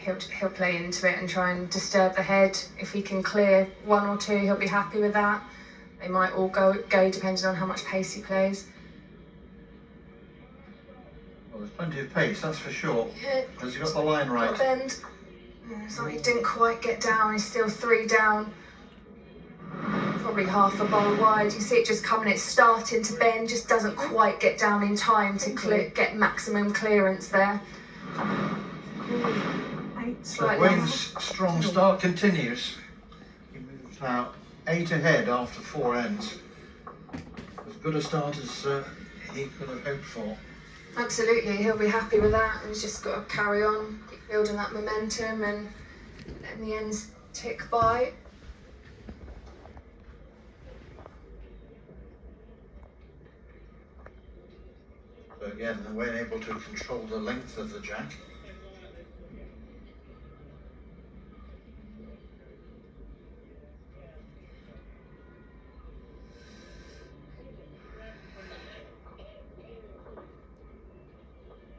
he'll play into it and try and disturb the head. If he can clear one or two, he'll be happy with that. They might all go depending on how much pace he plays. Well, there's plenty of pace, that's for sure. Yeah. Has he got the line right? Bend. So he didn't quite get down. He's still 3 down. Probably half a bowl wide. You see it just coming. It's starting to bend. Just doesn't quite get down in time to get maximum clearance there. So Wayne's strong start continues. He moves now 8 ahead after 4 ends. As good a start as he could have hoped for. Absolutely, he'll be happy with that. He's just got to carry on, keep building that momentum and letting the ends tick by. So again, Wayne able to control the length of the jack.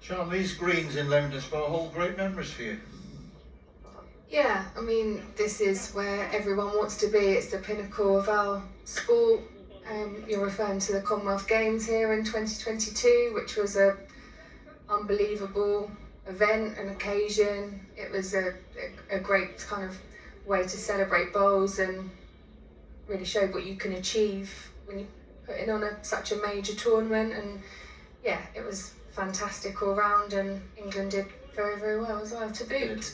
Sean, these greens in Leamington Spa hold great memories for you. Yeah, I mean, this is where everyone wants to be. It's the pinnacle of our sport. You're referring to the Commonwealth Games here in 2022, which was a unbelievable event and occasion. It was a great kind of way to celebrate bowls and really showed what you can achieve when you put in on such a major tournament. And yeah, it was fantastic all round, and England did very, very well as well to boot.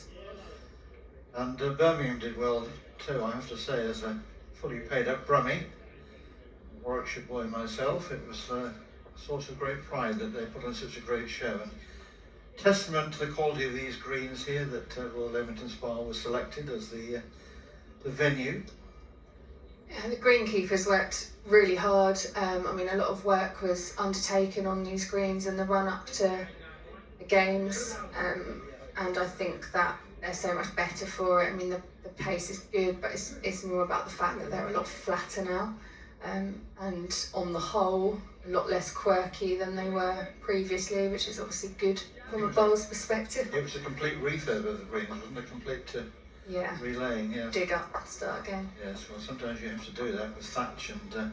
And Birmingham did well too, I have to say, as a fully paid up Brummie, Warwickshire boy myself. It was a source of great pride that they put on such a great show, and testament to the quality of these greens here that Royal Leamington Spa was selected as the venue. Yeah, the greenkeepers worked really hard. I mean, a lot of work was undertaken on these greens in the run-up to the games, and I think that they're so much better for it. I mean, the pace is good, but it's more about the fact that they're a lot flatter now, and on the whole, a lot less quirky than they were previously, which is obviously good from a bowler's perspective. It was a complete refurb of the greens, wasn't it? Complete relaying, yeah. Dig up and start again. Yes, well, sometimes you have to do that with thatch and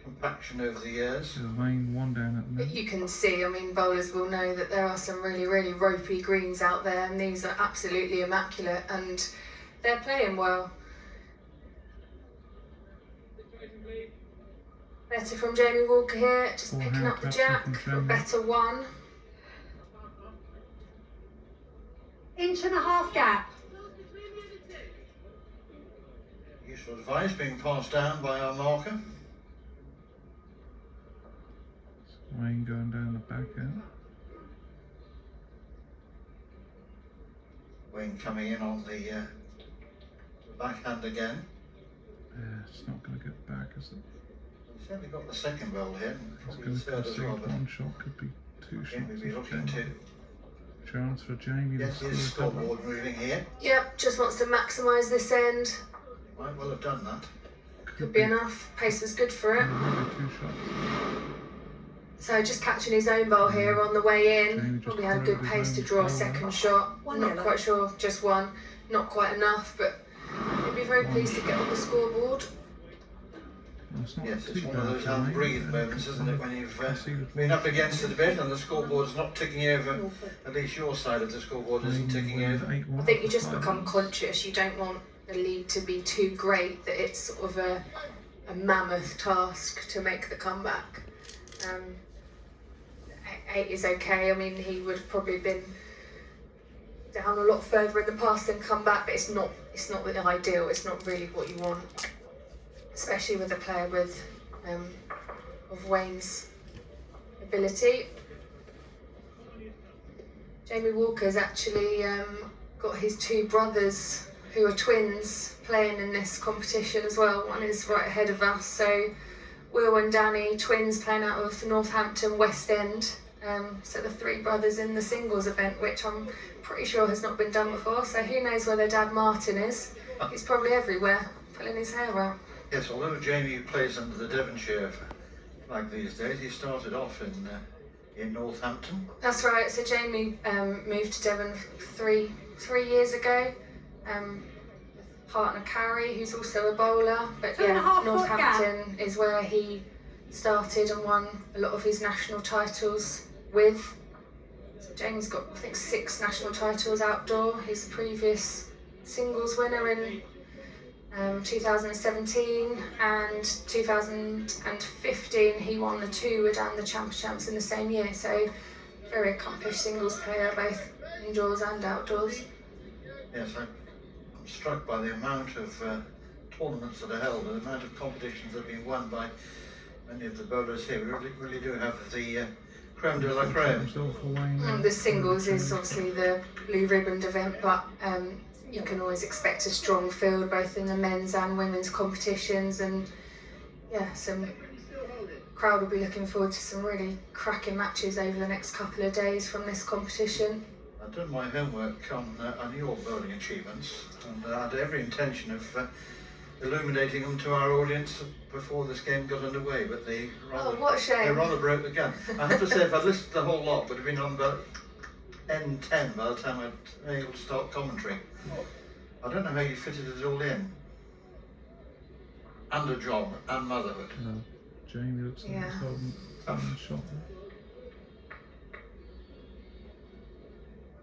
compaction over the years. There's Wayne 1 down at the minute. But you can see, I mean, bowlers will know that there are some really, really ropey greens out there, and these are absolutely immaculate, and they're playing well. Better from Jamie Walker here, just picking up the jack for a better 1. 1.5 inch gap. Useful advice being passed down by our marker. Wayne going down the back end. Wayne coming in on the backhand again. Yeah, it's not going to get back, is it? He's certainly got the second ball here, and He's probably going the to third as concede well. But 1 shot, could be 2 shots. we'll be looking to. Chance for Jamie to Yes, score his a double. scoreboard moving here. Yep, just wants to maximise this end. Might well have done that. Could be enough. Pace was good for it. Maybe 2 shots. So just catching his own bowl here on the way in. Jamie just Probably had a good threw his pace own to draw a bowl second in. shot. 1 Not yellow. quite sure, just 1. Not quite enough, but he'd be very pleased to get on the scoreboard. Well, it's not Yes, it's too one of bad those for Wayne. unbreathed moments, isn't it, when you've Conceded been one up against it a bit and the scoreboard's not ticking over. Norfolk. At least your side of the scoreboard isn't Wayne ticking wins over. 8-1 I think you after just 5 become ends. conscious. You don't want the lead to be too great that it's sort of a mammoth task to make the comeback. 8 is okay. I mean, he would have probably been down a lot further in the past and come back, but it's not the ideal. It's not really what you want, especially with a player with of Wayne's ability. Jamie Walker's actually got his 2 brothers who are twins playing in this competition as well. One is right ahead of us. So Will and Danny, twins playing out of Northampton West End. So the 3 brothers in the singles event, which I'm pretty sure has not been done before. So who knows where their dad Martin is? He's probably everywhere, pulling his hair out. Yes, although Jamie plays under the Devonshire flag these days, he started off in Northampton. That's right. So Jamie moved to Devon 3 3 years ago. Partner Carrie, who's also a bowler, but yeah, Northampton is where he started and won a lot of his national titles with. So Jamie's got, I think, 6 national titles outdoor. His previous singles winner in 2017 and 2015, he won the 2 Redan the Champs in the same year. So very accomplished singles player, both indoors and outdoors. Yes, I'm struck by the amount of tournaments that are held and the amount of competitions that have been won by many of the bowlers here. We really do have the creme de la creme. The singles is obviously the blue ribboned event, but you can always expect a strong field both in the men's and women's competitions, and yeah, some crowd will be looking forward to some really cracking matches over the next couple of days from this competition. I've done my homework on your bowling achievements, and I had every intention of illuminating them to our audience before this game got underway, but they rather broke the gun. I have to say, if I'd listened to the whole lot, would have been on about N10 by the time I'd been able to start commentary. I don't know how you fitted it all in. And a job and motherhood. Jamie looks like he's holding the shot there.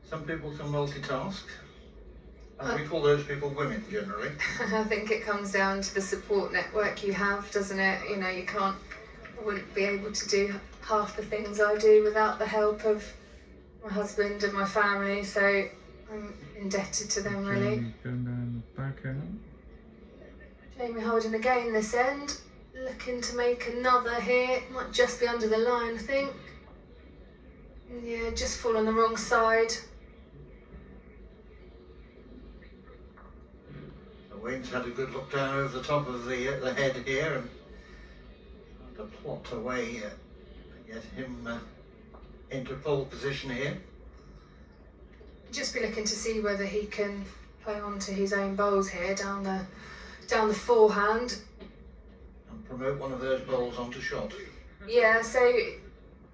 Some people can multitask, and we call those people women generally. I think it comes down to the support network you have, doesn't it? You know, I wouldn't be able to do half the things I do without the help of my husband and my family, so I'm indebted to them, really. Jamie going down the back end. Jamie holding again this end, looking to make another here. Might just be under the line, I think. Yeah, just fall on the wrong side. Wayne's had a good look down over the top of the head here and to plot away to get him into pole position here. Just be looking to see whether he can play onto his own bowls here down the forehand And promote one of those bowls onto shot. Yeah, so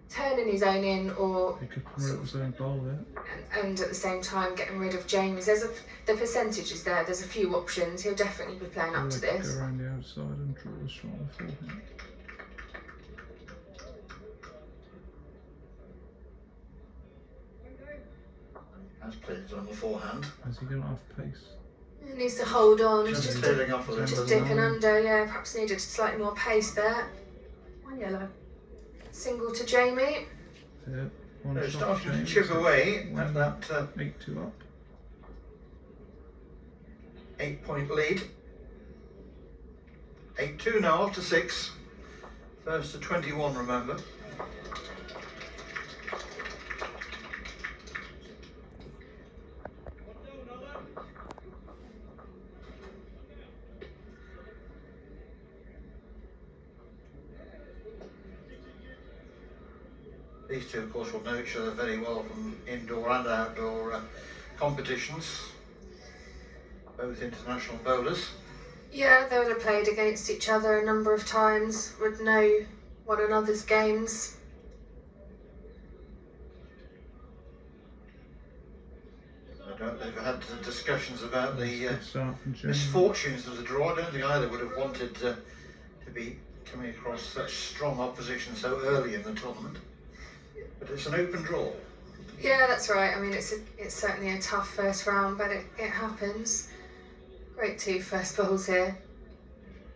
turning his own in, or he could promote his own bowl there. And at the same time getting rid of Jamie's. The percentage is there. There's a few options. He'll definitely be playing up to this. Go around the outside and draw the shot on the forehand. Has played it on the forehand. Has he got enough pace? He needs to hold on. Just tailing off a little. Just dipping under. Yeah, perhaps needed slightly more pace there. 1 yellow. Single to Jamie. Yeah, so starting to chip away at that 8-2 up. 8-point lead. 8-2 now, after 6. First to 21, remember. These two, of course, will know each other very well from indoor and outdoor competitions. Both international bowlers. Yeah, they would have played against each other a number of times, would know one another's games. I don't know, they've had discussions about the misfortunes of the draw. I don't think either would have wanted to be coming across such strong opposition so early in the tournament. But it's an open draw. Yeah, that's right. I mean, it's certainly a tough first round, but it happens. Great 2 first bowls here.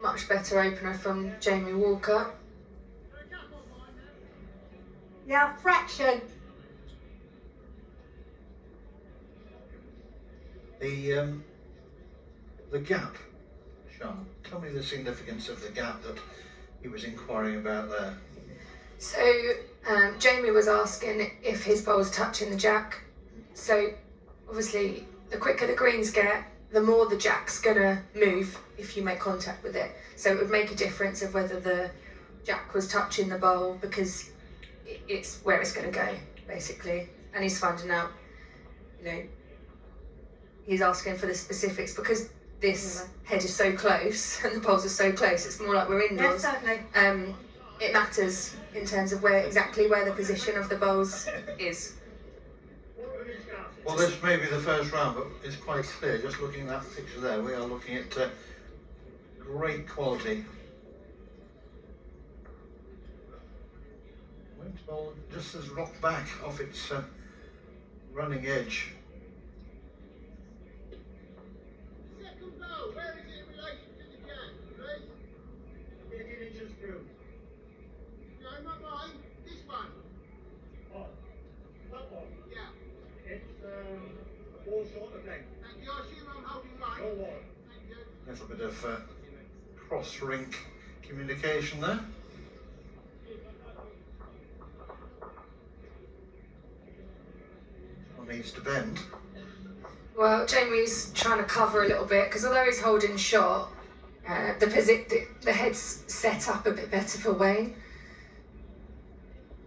Much better opener from Jamie Walker. Yeah, fraction. The gap, Sean. Tell me the significance of the gap that he was inquiring about there. So Jamie was asking if his bowl's touching the jack. So obviously, the quicker the greens get, the more the jack's gonna move if you make contact with it. So it would make a difference of whether the jack was touching the bowl, because it's where it's gonna go, basically. And he's finding out, you know, he's asking for the specifics because this head is so close and the bowls are so close. It's more like we're indoors. Yes, certainly. It matters in terms of exactly where the position of the bowls is. Well, this may be the first round, but it's quite clear, just looking at that picture there, we are looking at great quality. Wayne's ball just has rocked back off its running edge. Second bow, where is it in relation to the jam, please? 18 inches through. No, not mine. This one. Oh, that one? Yeah. It's a ball short of length. Thank you. I assume I'm holding right. No water. Thank you. A little bit of cross-rink communication there. One needs to bend. Well, Jamie's trying to cover a little bit because although he's holding shot, the head's set up a bit better for Wayne.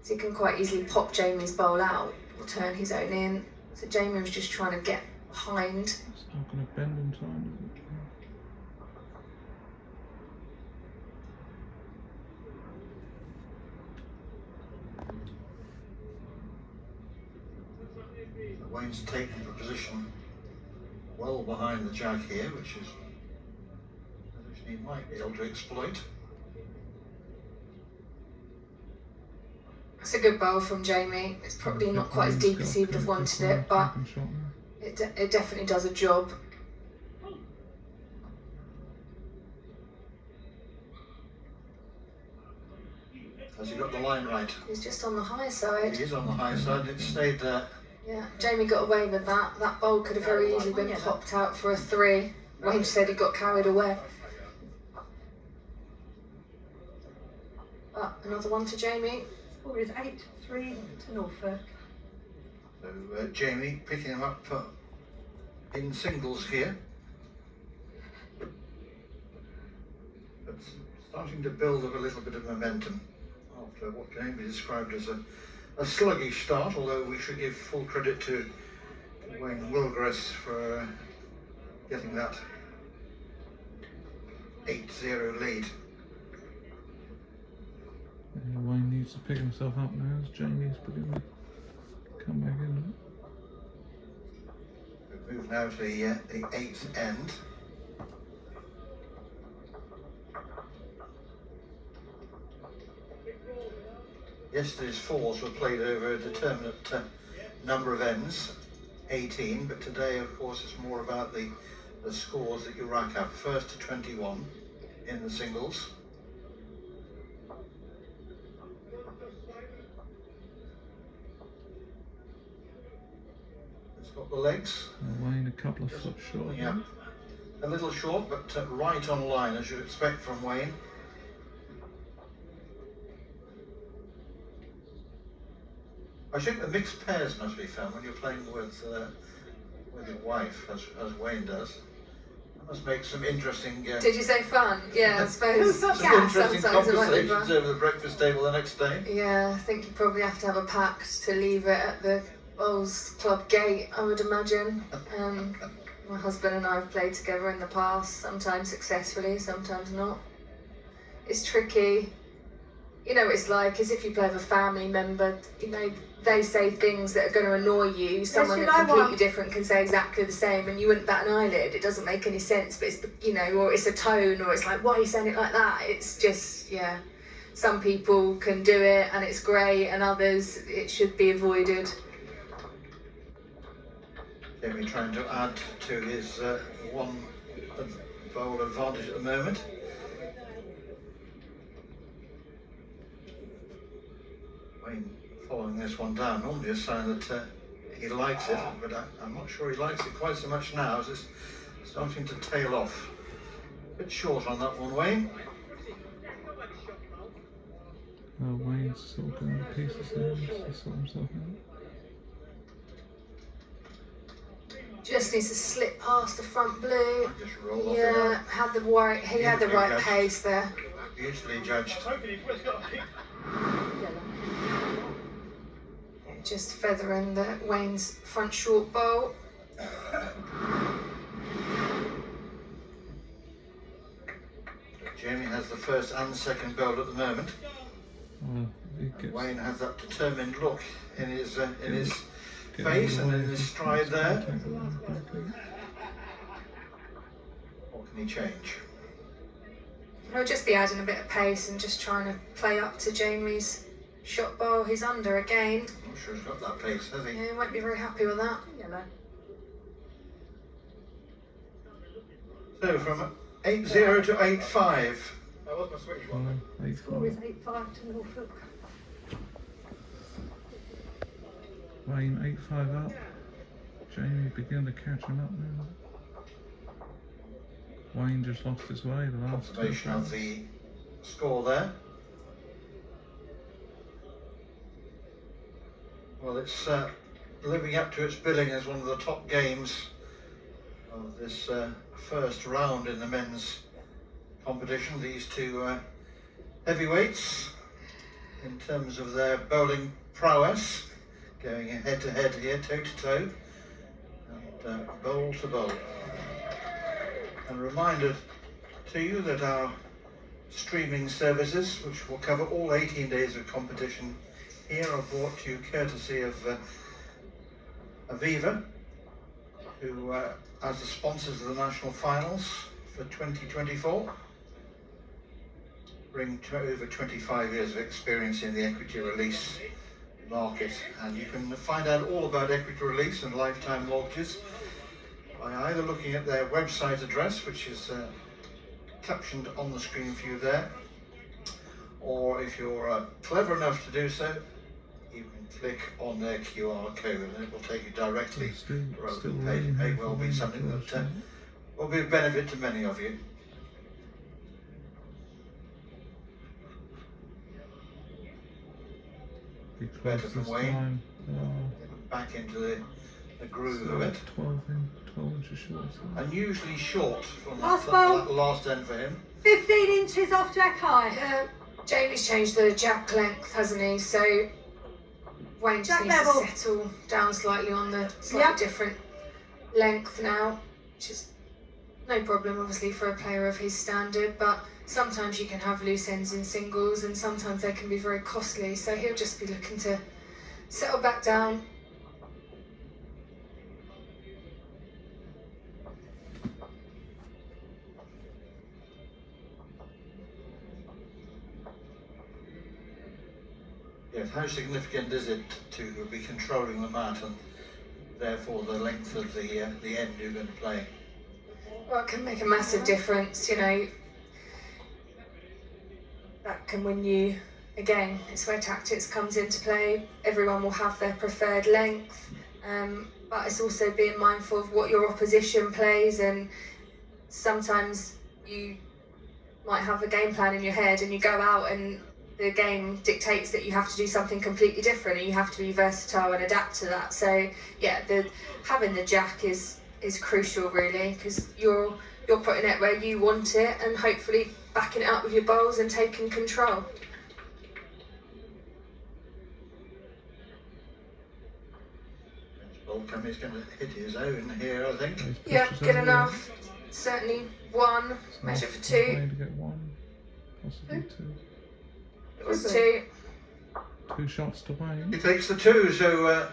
So he can quite easily pop Jamie's bowl out or turn his own in. So Jamie was just trying to get behind. It's not going to bend in time, is it? Wayne's taken the position well behind the jack here, which is a position he might be able to exploit. It's a good bowl from Jamie. It's probably not quite as deep as he would have wanted it, but it definitely does a job. Has he got the line right? He's just on the high side. He is on the high side, it stayed there. Yeah, Jamie got away with that. That bowl could have very easily been popped out for a 3. Wayne said he got carried away. Another one to Jamie. Score is 8-3 to Norfolk. So Jamie picking him up in singles here. But starting to build up a little bit of momentum after what can be described as a sluggish start, although we should give full credit to Wayne Willgress for getting that 8-0 lead. Yeah, Wayne needs to pick himself up now as Jamie's beginning to come back in. We move now to the 8th end. Yesterday's 4s were played over a determinate number of ends, 18, but today, of course, it's more about the scores that you rack up. First to 21 in the singles. It's got the legs. Wayne a couple of foot short. Yeah, a little short, but right on line, as you'd expect from Wayne. I think the mixed pairs must be fun when you're playing with your wife, as Wayne does. That must make some interesting. Did you say fun? Yeah, I suppose. Some interesting conversations over the breakfast table the next day. Yeah, I think you probably have to have a pact to leave it at the Bowls Club gate, I would imagine. My husband and I have played together in the past, sometimes successfully, sometimes not. It's tricky. You know what it's like, as if you play with a family member, you know, they say things that are going to annoy you. Someone that's completely different can say exactly the same and you wouldn't bat an eyelid. It doesn't make any sense, but it's, you know, or it's a tone, or it's like, why are you saying it like that? It's just, yeah. Some people can do it and it's great, and others, it should be avoided. Jamie trying to add to his one bowl advantage at the moment. Wayne following this one down, normally a sign that he likes it, but I'm not sure he likes it quite so much now as it's starting to tail off. A bit short on that one, Wayne. Wayne's sort of going to pieces there, just to sort himself out. Just needs to slip past the front blue. Just roll off Yeah, had the right. He had the right pace there. Beautifully judged. Just feathering the Wayne's front short bowl. Jamie has the first and second bowl at the moment. Well, Wayne has that determined look in his face and in his stride there. What can he change? He'll just be adding a bit of pace and just trying to play up to Jamie's shot bar. He's under again. I'm not sure he's got that pace, has he? Yeah, he won't be very happy with that. Yellow. So from 8-0 to 8-5. That was my switch one. Score is 8-5 to Norfolk. Wayne 8-5 up. Jamie beginning to catch him up now. Wayne just lost his way the last two. Confirmation of the score there. Well, it's living up to its billing as one of the top games of this first round in the men's competition. These two heavyweights, in terms of their bowling prowess, going head to head here, toe to toe, and bowl to bowl. And a reminder to you that our streaming services, which will cover all 18 days of competition here, are brought to you courtesy of Aviva, who are the sponsors of the national finals for 2024, bring over 25 years of experience in the equity release market. And you can find out all about equity release and lifetime mortgages by either looking at their website address, which is captioned on the screen for you there, or if you're clever enough to do so, you can click on their QR code and it will take you directly to a relevant page. It may well be something that will be of benefit to many of you. Better from Wayne. Back into the groove of it. 12 inches short. Unusually short from Last that ball. last end for him. 15 inches off Jack High. Jamie's changed the jack length, hasn't he? So Wayne just Jack needs level. to settle down slightly on the slightly Yep. different length now, which is no problem obviously for a player of his standard, but sometimes you can have loose ends in singles and sometimes they can be very costly, so he'll just be looking to settle back down. Yes, how significant is it to be controlling the mat and therefore the length of the end you're going to play? Well, it can make a massive difference, you know. That can win you. Again, it's where tactics comes into play. Everyone will have their preferred length, but it's also being mindful of what your opposition plays, and sometimes you might have a game plan in your head and you go out and the game dictates that you have to do something completely different and you have to be versatile and adapt to that. So yeah, having the jack is crucial really, because you're putting it where you want it and hopefully backing it up with your bowls and taking control. Bolcom is going to hit his own here, I think. Yeah, good enough. Certainly one, measure for two. Way to get one, possibly two. It was two. 2 shots to Wayne. He takes the two, so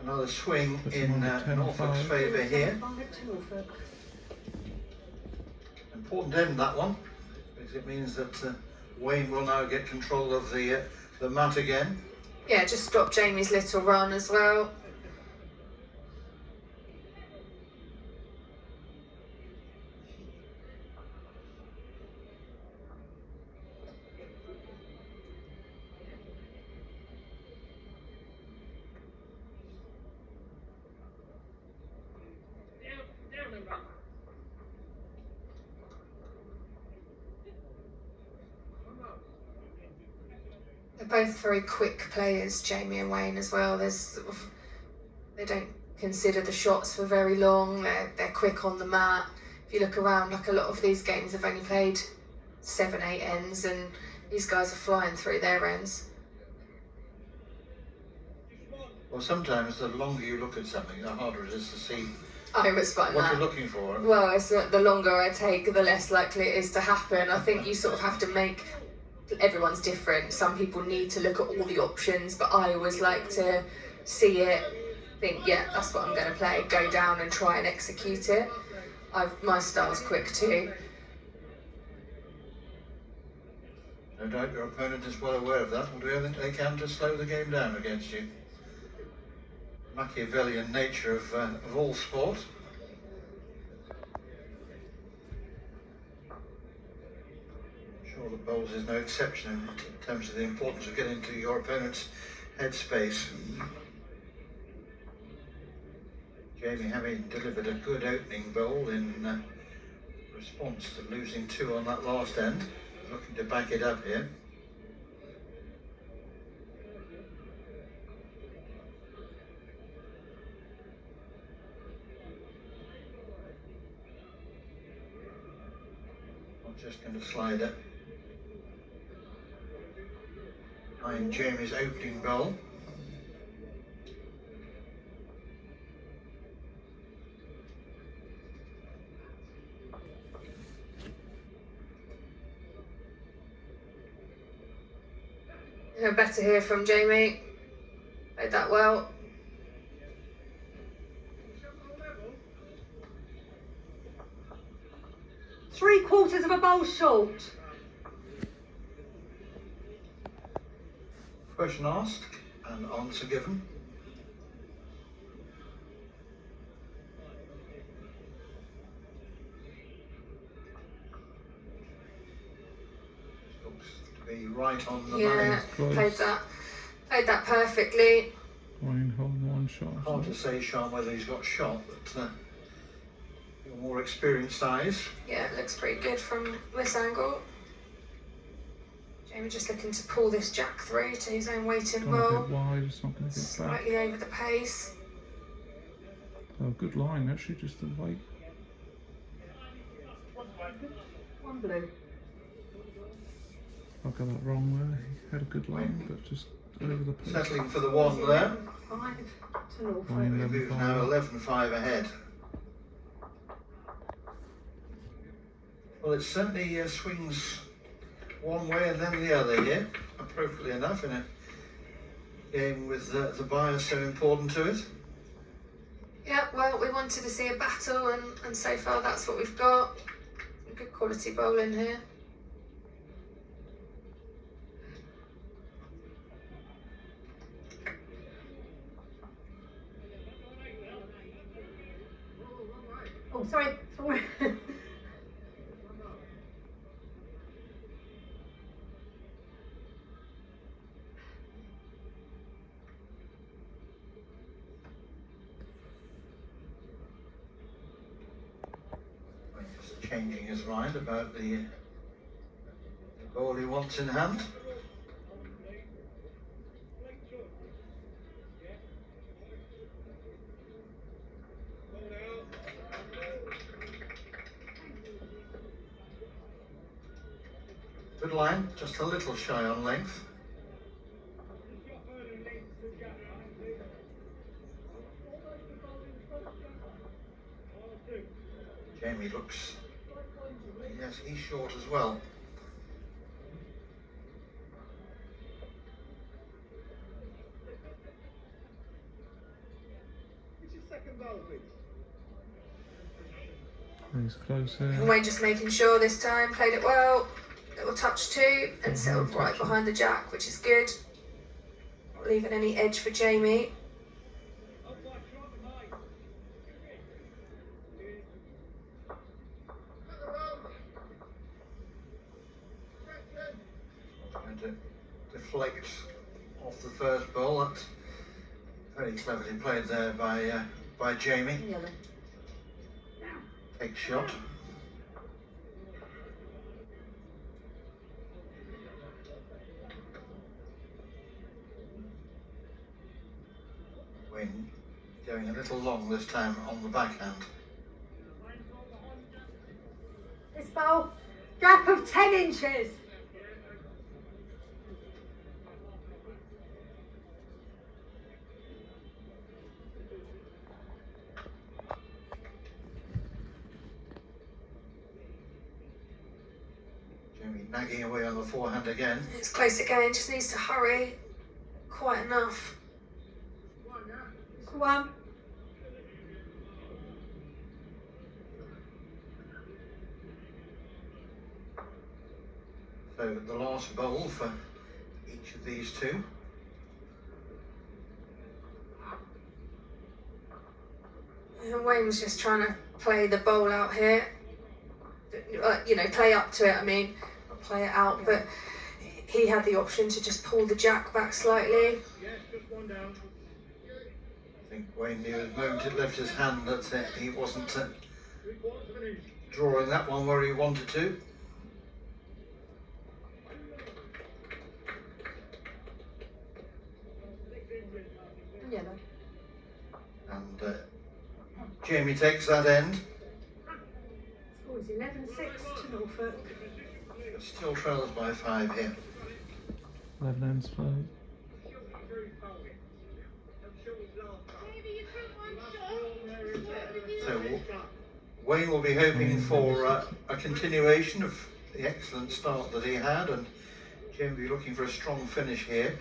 another swing Puts him in on the 10-5. Norfolk's favour here. 5 to Norfolk. Important end, that one, because it means that Wayne will now get control of the mat again. Yeah, just stop Jamie's little run as well. They're both very quick players, Jamie and Wayne as well. They don't consider the shots for very long. They're quick on the mat. If you look around, like a lot of these games have only played 7-8 ends, and these guys are flying through their ends. Well, sometimes the longer you look at something, the harder it is to see I always find what that. you're looking for. Well, it's the longer I take, the less likely it is to happen. I think you sort of have to make, everyone's different. Some people need to look at all the options, but I always like to see it, think, yeah, that's what I'm going to play, go down and try and execute it. My style's quick too. No doubt your opponent is well aware of that and will do everything they can to slow the game down against you. Machiavellian nature of all sport. I'm sure the bowls is no exception in terms of the importance of getting into your opponent's headspace. Jamie, having delivered a good opening bowl in response to losing 2 on that last end, looking to back it up here. I'm just going to slide it behind Jamie's opening bowl. Better hear from Jamie. Played that well. Three-quarters of a bowl short. Question asked and answer given. Looks to be right on the Yeah, Close. played that perfectly. Wayne holding one shot. money. Hard to say, Sean, whether he's got shot, but your more experienced eyes. Yeah, it looks pretty good from this angle. Jamie just looking to pull this jack through to his own waiting Gone a bowl. bit wide, it's not going to get back. Slightly over the pace. Oh, good line actually, just the weight. One blue. I got that wrong there. He had a good line, but just over the pace. Settling for the 1 there. 5 to Norfolk. Wayne We move now 11-5 ahead. Well, it certainly swings one way and then the other here, appropriately enough, in a game with the bias so important to it. Yeah, well, we wanted to see a battle, and so far that's what we've got. A good quality bowl in here. Oh, sorry. Sorry. Just changing his mind about the ball he wants in hand. Good line, just a little shy on length. Jamie looks, yes, he's short as well. Which is second bowl, please? He's close here. And Wayne just making sure this time, played it well. Little touch too, and settled right behind the jack, which is good. Not leaving any edge for Jamie. Trying to deflect off the first ball. That's very cleverly played there by Jamie. Yellow. Take shot. Wing going a little long this time on the backhand. This bowl, gap of 10 inches. Jamie nagging away on the forehand again. It's close again, just needs to hurry. Quite enough. one. So the last bowl for each of these two. Wayne was just trying to play the bowl out here. You know, play up to it, I mean, not play it out, but he had the option to just pull the jack back slightly. Yes, just one down. I think Wayne knew the moment it left his hand that he wasn't 3/4 of an inch. drawing that one where he wanted to. Yellow. And Jamie takes that end. Score is 11-6 to Norfolk. But still trails by 5 here. 11 ends 5. So Wayne will be hoping for a continuation of the excellent start that he had, and Jamie will be looking for a strong finish here.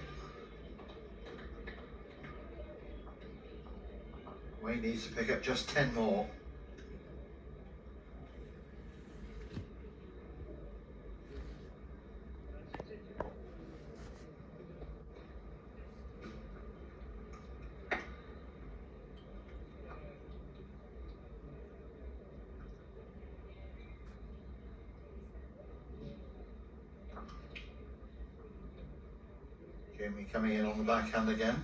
Wayne needs to pick up just 10 more. Jamie coming in on the backhand again.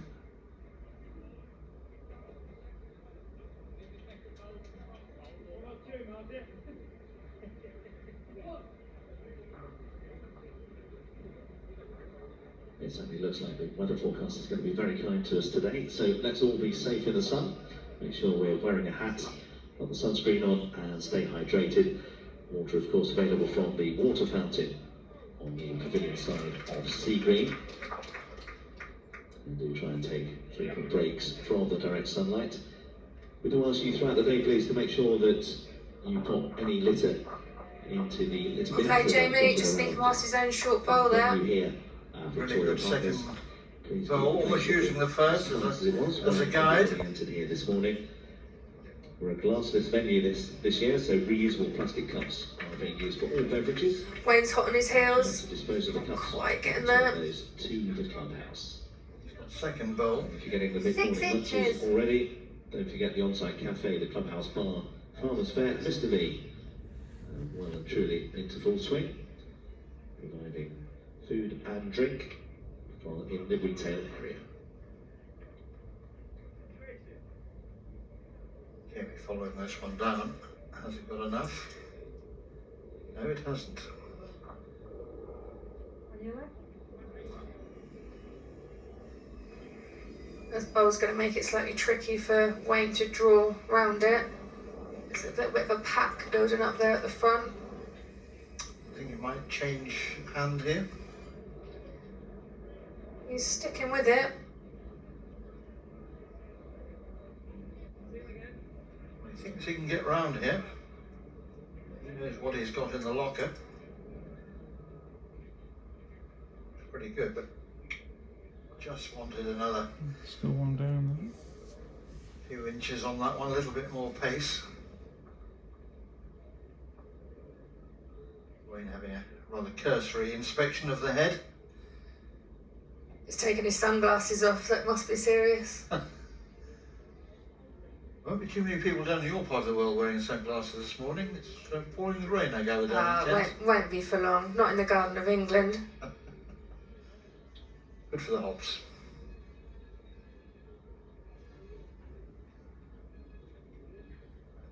It certainly looks like the weather forecast is going to be very kind to us today, so let's all be safe in the sun. Make sure we're wearing a hat, got the sunscreen on, and stay hydrated. Water, of course, available from the water fountain on the pavilion side of Sea Green. And do try and take frequent breaks from the direct sunlight. We do ask you throughout the day, please, to make sure that you put any litter into the litter bin. Okay, Jamie, just sneaking past his own short bowl there. Really good second bowl, almost using the first as a guide. Entered here this morning. We're a glassless venue this year, so reusable plastic cups are being used for all beverages. Wayne's hot on his heels. To dispose of the cups, Quite getting there. those to the clubhouse. Second bowl. If you're getting the mid-morning 6 lunches inches. already, don't forget the on-site cafe, the clubhouse bar, Farmers Fair, Mr. V. Well and truly into full swing, providing food and drink in the retail area. Jamie following this one down. Has it got enough? No, it hasn't. This bowl's going to make it slightly tricky for Wayne to draw round it. There's a little bit of a pack building up there at the front. I think he might change hand here. He's sticking with it. He thinks he can get round here. He knows what he's got in the locker. It's pretty good, but just wanted another Still one down few inches on that one, a little bit more pace. Wayne having a rather cursory inspection of the head. He's taking his sunglasses off, that must be serious. Won't be too many people down in your part of the world wearing sunglasses this morning. It's pouring the rain, I gather, down in Kent. Won't be for long, not in the Garden of England. Good for the hops.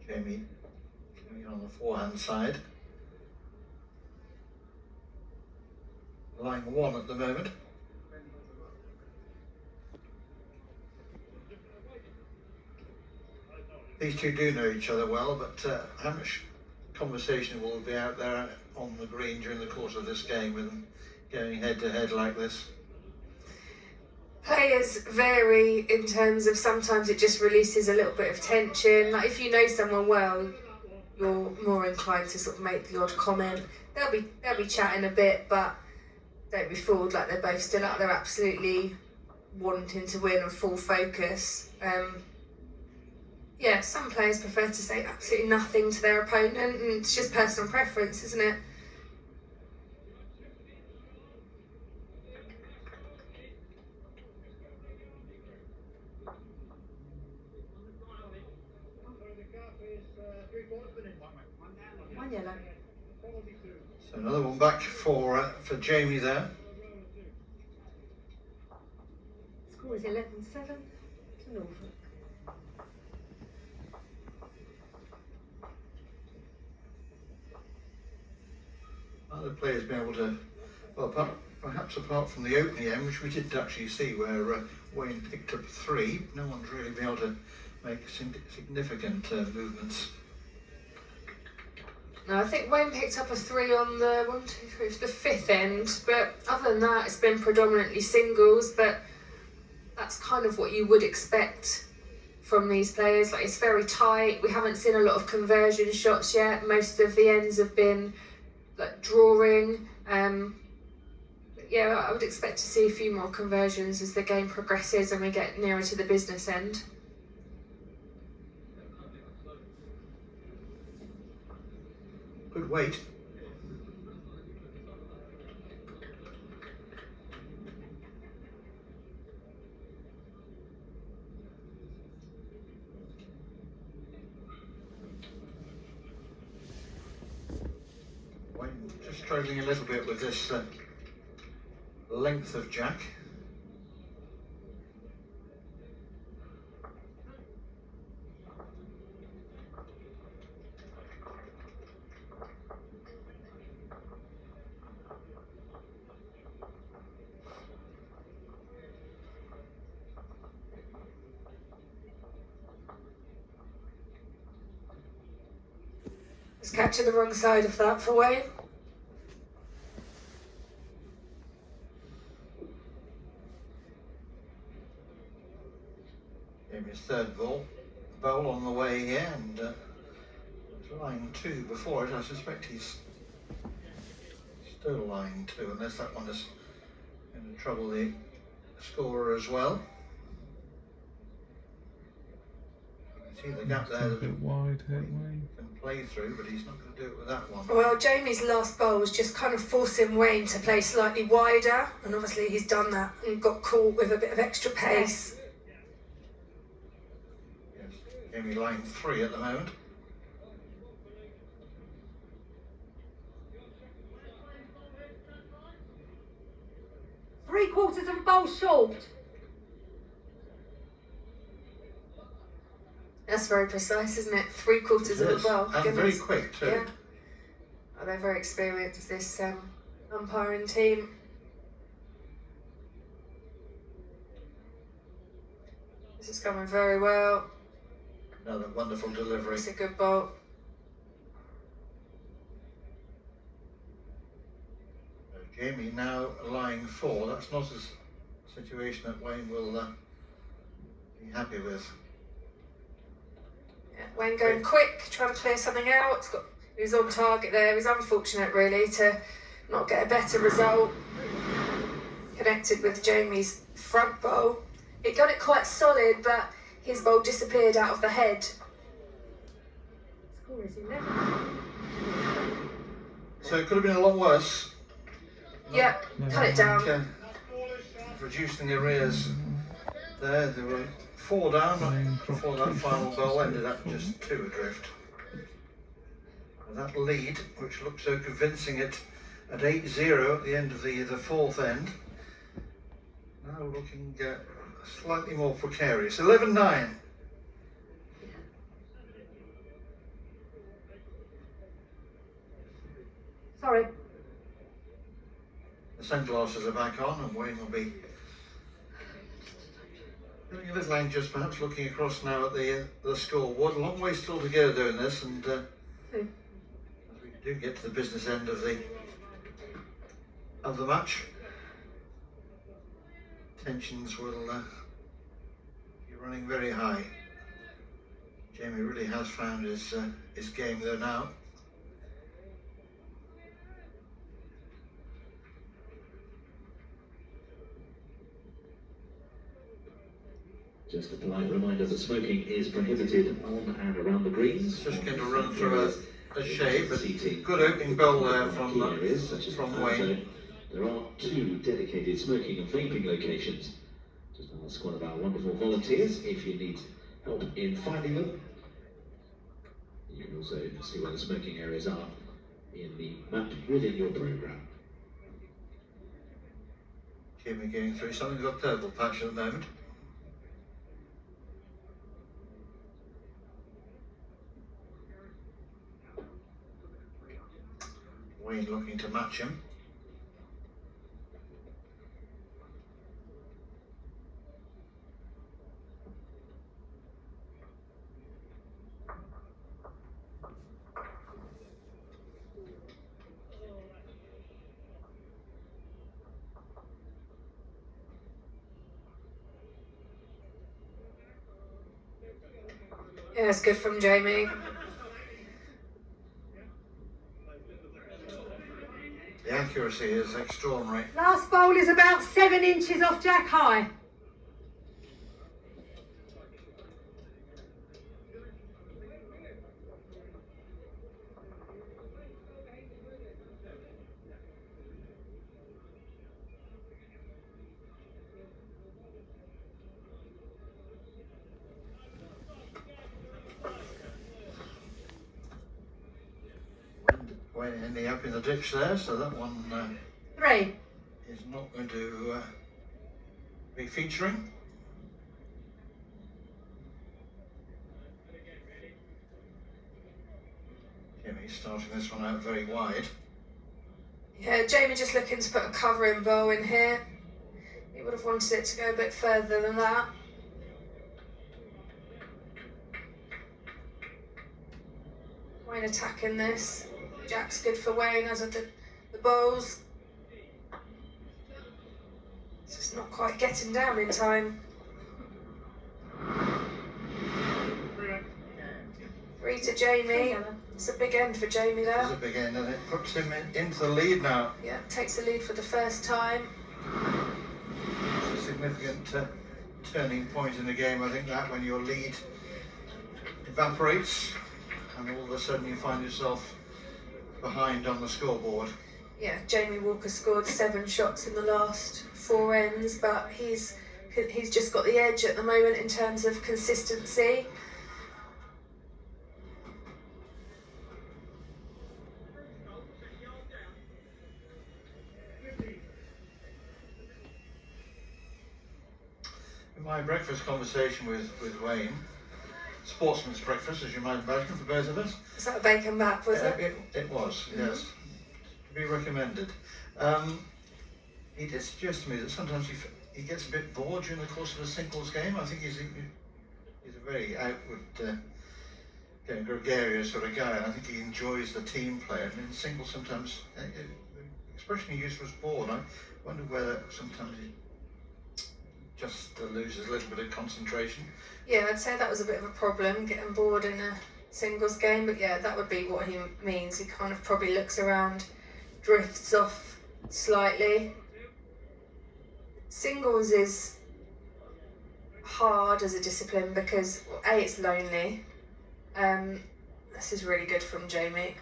Jamie coming on the forehand side. Line 1 at the moment. These two do know each other well, but how much conversation will be out there on the green during the course of this game with them going head to head like this? Players vary in terms of sometimes it just releases a little bit of tension. Like if you know someone well, you're more inclined to sort of make the odd comment. They'll be chatting a bit, but don't be fooled. Like they're both still out there, absolutely wanting to win and full focus. Yeah, some players prefer to say absolutely nothing to their opponent, and it's just personal preference, isn't it? One yellow. So another one back for Jamie there. Score is 11-7 to Norfolk. Other players been able to, well, perhaps apart from the opening end, which we didn't actually see, where Wayne picked up 3, no one's really been able to make significant movements. No, I think Wayne picked up a 3 on the 1, 2, 3, the 5th end, but other than that, it's been predominantly singles. But that's kind of what you would expect from these players. Like, it's very tight. We haven't seen a lot of conversion shots yet. Most of the ends have been like drawing. But yeah, I would expect to see a few more conversions as the game progresses and we get nearer to the business end. Good weight. Wayne just struggling a little bit with this length of jack. He's catching the wrong side of that for Wayne. Gave his third bowl on the way here, and line 2 before it. I suspect he's still line 2, unless that one is going to trouble the scorer as well. You can see the gap there A that bit wide here, Wayne. can play through, but he's not going to do it with that one. Well, Jamie's last bowl was just kind of forcing Wayne to play slightly wider, and obviously he's done that and got caught with a bit of extra pace. Yes, Jamie line 3 at the moment. Three-quarters of a bowl short. That's very precise, isn't it? 3/4 of a bowl. And very quick too. Yeah. Oh, they're very experienced, this umpiring team. This is going very well. Another wonderful delivery. It's a good bowl. Jamie now line 4. That's not a situation that Wayne will be happy with. Yeah, Wayne going quick, trying to clear something out. He was on target there. It was unfortunate, really, to not get a better result. Connected with Jamie's front bowl. He got it quite solid, but his bowl disappeared out of the head. Score is 11. So it could have been a lot worse. Yeah, cut it down. Reducing the arrears there. There were 4 down before that final goal, ended up just 2 adrift. And that lead, which looked so convincing at 8-0 at the end of the 4th end, now looking slightly more precarious. 11-9. Sorry. The sunglasses are back on, and Wayne will be getting a little anxious, perhaps looking across now at the scoreboard. A long way still to go doing this, and as we do get to the business end of the match, tensions will be running very high. Jamie really has found his game there now. Just a polite reminder that smoking is prohibited on and around the greens. Just going to run through a shape, but good opening bowl there from Wayne. There are 2 dedicated smoking and vaping locations. Just ask one of our wonderful volunteers if you need help in finding them. You can also see where the smoking areas are in the map within your programme. Jimmy going through something, got purple patch at the moment. Wayne looking to match him. Yeah, it's good from Jamie. The accuracy is extraordinary. Last bowl is about 7 inches off jack high. Wayne ending up in the ditch there, so that one 3. is not going to be featuring. Jimmy starting this one out very wide. Yeah, Jamie just looking to put a covering bowl in here. He would have wanted it to go a bit further than that. Wayne attacking this. Jack's good for Wayne, as are the bowls. It's just not quite getting down in time. 3 to Jamie. It's a big end for Jamie there. It's a big end, and it puts him into the lead now. Yeah, takes the lead for the first time. It's a significant turning point in the game, I think, that when your lead evaporates and all of a sudden you find yourself behind on the scoreboard. Yeah, Jamie Walker scored 7 shots in the last 4 ends, but he's just got the edge at the moment in terms of consistency. In my breakfast conversation with Wayne, sportsman's breakfast, as you might imagine, for both of us. Is that a bacon bap, was it? It was, yes. To be recommended. He did suggest to me that sometimes he gets a bit bored during the course of a singles game. I think he's a very outward, gregarious sort of guy, and I think he enjoys the team play. And in singles sometimes, the expression he used was bored. I wonder whether sometimes he just loses a little bit of concentration. Yeah, I'd say that was a bit of a problem, getting bored in a singles game, but yeah, that would be what he means. He kind of probably looks around, drifts off slightly. Singles is hard as a discipline because, well, A, it's lonely. This is really good from Jamie.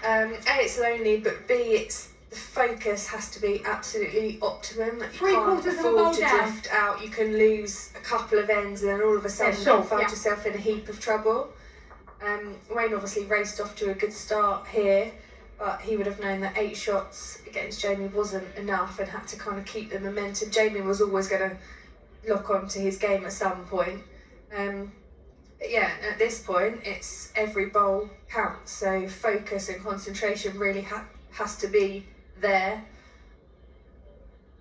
A, it's lonely, but B, it's the focus has to be absolutely optimum. Like, you can't afford to drift out. You can lose a couple of ends and then all of a sudden you find yourself in a heap of trouble. Wayne obviously raced off to a good start here, but he would have known that 8 shots against Jamie wasn't enough and had to kind of keep the momentum. Jamie was always going to lock on to his game at some point. But yeah, at this point, it's every bowl counts. So focus and concentration really has to be there.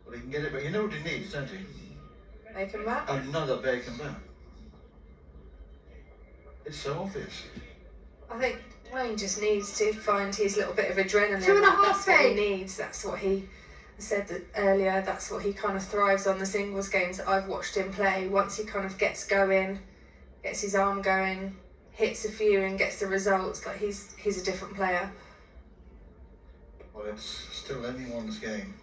Well, he can get it, but you know what he needs, don't he? Bacon bat? Another bacon bat. It's so obvious. I think Wayne just needs to find his little bit of adrenaline. 2.5 That's what he needs. That's what he said earlier. That's what he kind of thrives on, the singles games that I've watched him play. Once he kind of gets going, gets his arm going, hits a few and gets the results, like he's a different player. Well, it's still anyone's game.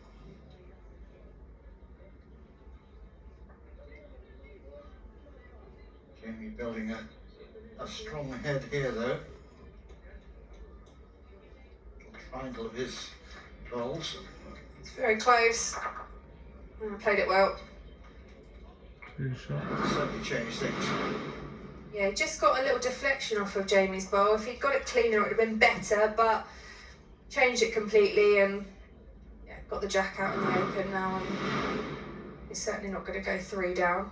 Jamie building a strong head here though. Triangle of his bowls. It's very close. Played it well. 2 shots. Certainly changed things. Yeah, just got a little deflection off of Jamie's bowl. If he'd got it cleaner, it would have been better, but changed it completely and yeah, got the jack out in the open now. And he's certainly not going to go 3 down.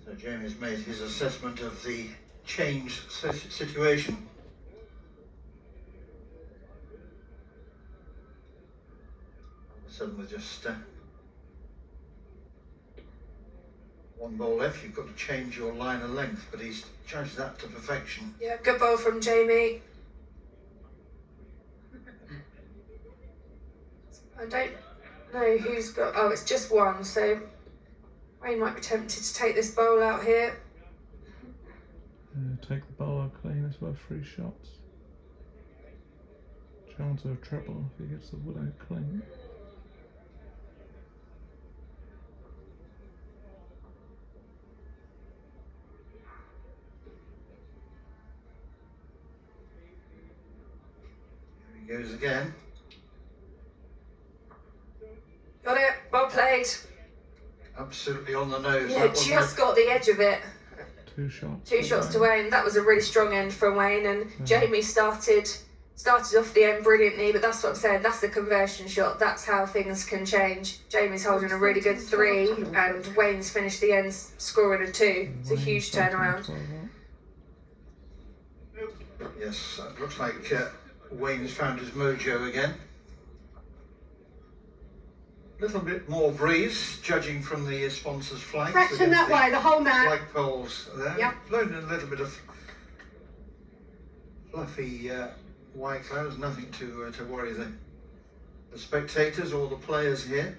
So Jamie's made his assessment of the changed situation. All of a sudden with just 1 ball left, you've got to change your line of length, but he's judged that to perfection. Yeah, good bowl from Jamie. I don't know who's got, oh, it's just 1, so Wayne might be tempted to take this bowl out here. Take the bowl out clean, it's worth 3 shots. Chance of a treble if he gets the wood out clean. Here he goes again. Got it, well played. Absolutely on the nose. Yeah, just got the edge of it. 2 shots. 2 shots to Wayne. That was a really strong end from Wayne, and Jamie started off the end brilliantly, but that's what I'm saying, that's the conversion shot. That's how things can change. Jamie's holding a really good 3 and Wayne's finished the end scoring a 2. It's a huge turnaround. Yes, it looks like Wayne's found his mojo again. Little bit more breeze, judging from the sponsor's flags. Fraction that way, the whole man. Flag poles there. Yep. Blown in a little bit of fluffy white clouds, nothing to worry the spectators or the players here.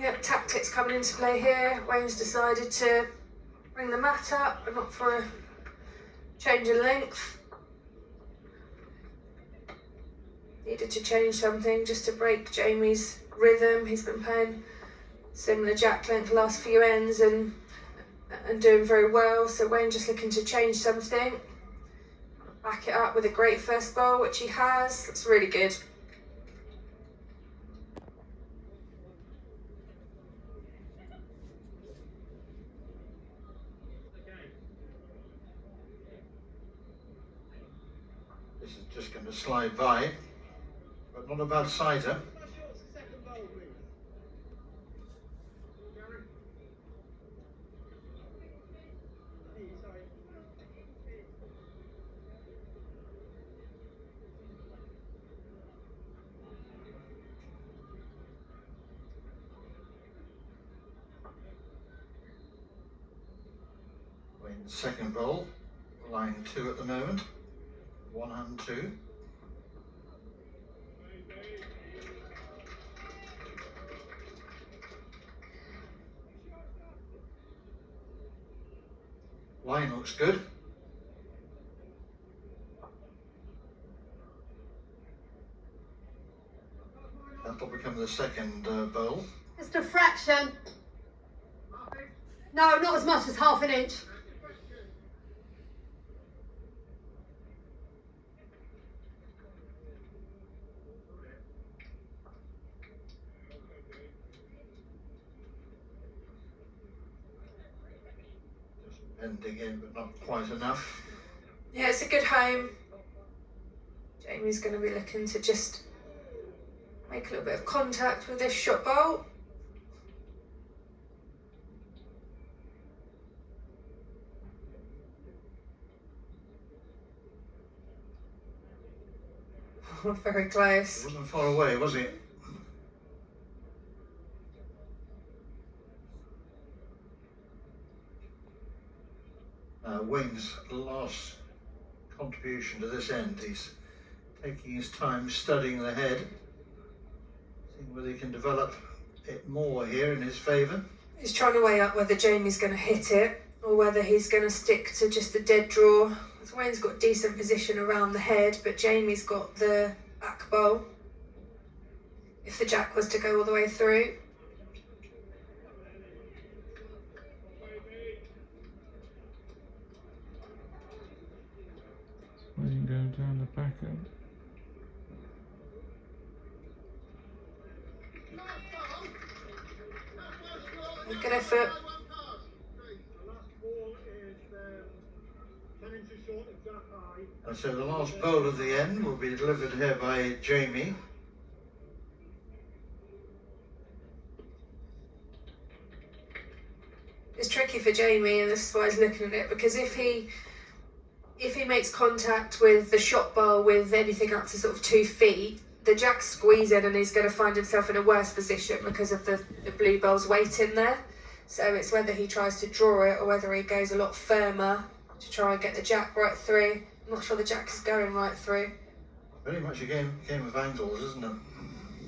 Yep, tactics coming into play here. Wayne's decided to bring the mat up, but not for a change in length. Needed to change something just to break Jamie's rhythm. He's been playing similar jack length last few ends and doing very well. So Wayne just looking to change something. Back it up with a great first bowl, which he has. It's really good. This is just going to slide by, but not a bad sighter. Wayne's second bowl, line 2 at the moment, 1 and 2. Line looks good. That'll become the second bowl. Just a fraction. No, not as much as half an inch. Bending in, but not quite enough. Yeah, it's a good home. Jamie's going to be looking to just make a little bit of contact with this shot bowl. Very close. It wasn't far away, was it? Wayne's last contribution to this end. He's taking his time studying the head, seeing whether he can develop it more here in his favour. He's trying to weigh up whether Jamie's going to hit it. or whether he's going to stick to just the dead draw. Wayne's got decent position around the head, but Jamie's got the back bowl if the jack was to go all the way through. Wayne going down the back end. Good effort. And so the last bowl of the end will be delivered here by Jamie. It's tricky for Jamie, and this is why he's looking at it, because if he makes contact with the shot bowl with anything up to sort of 2 feet, the jack's squeezing and he's going to find himself in a worse position because of the blue bowl's weight in there. So it's whether he tries to draw it or whether he goes a lot firmer to try and get the jack right through. I'm not sure the jack is going right through. Very much a game of angles, isn't it?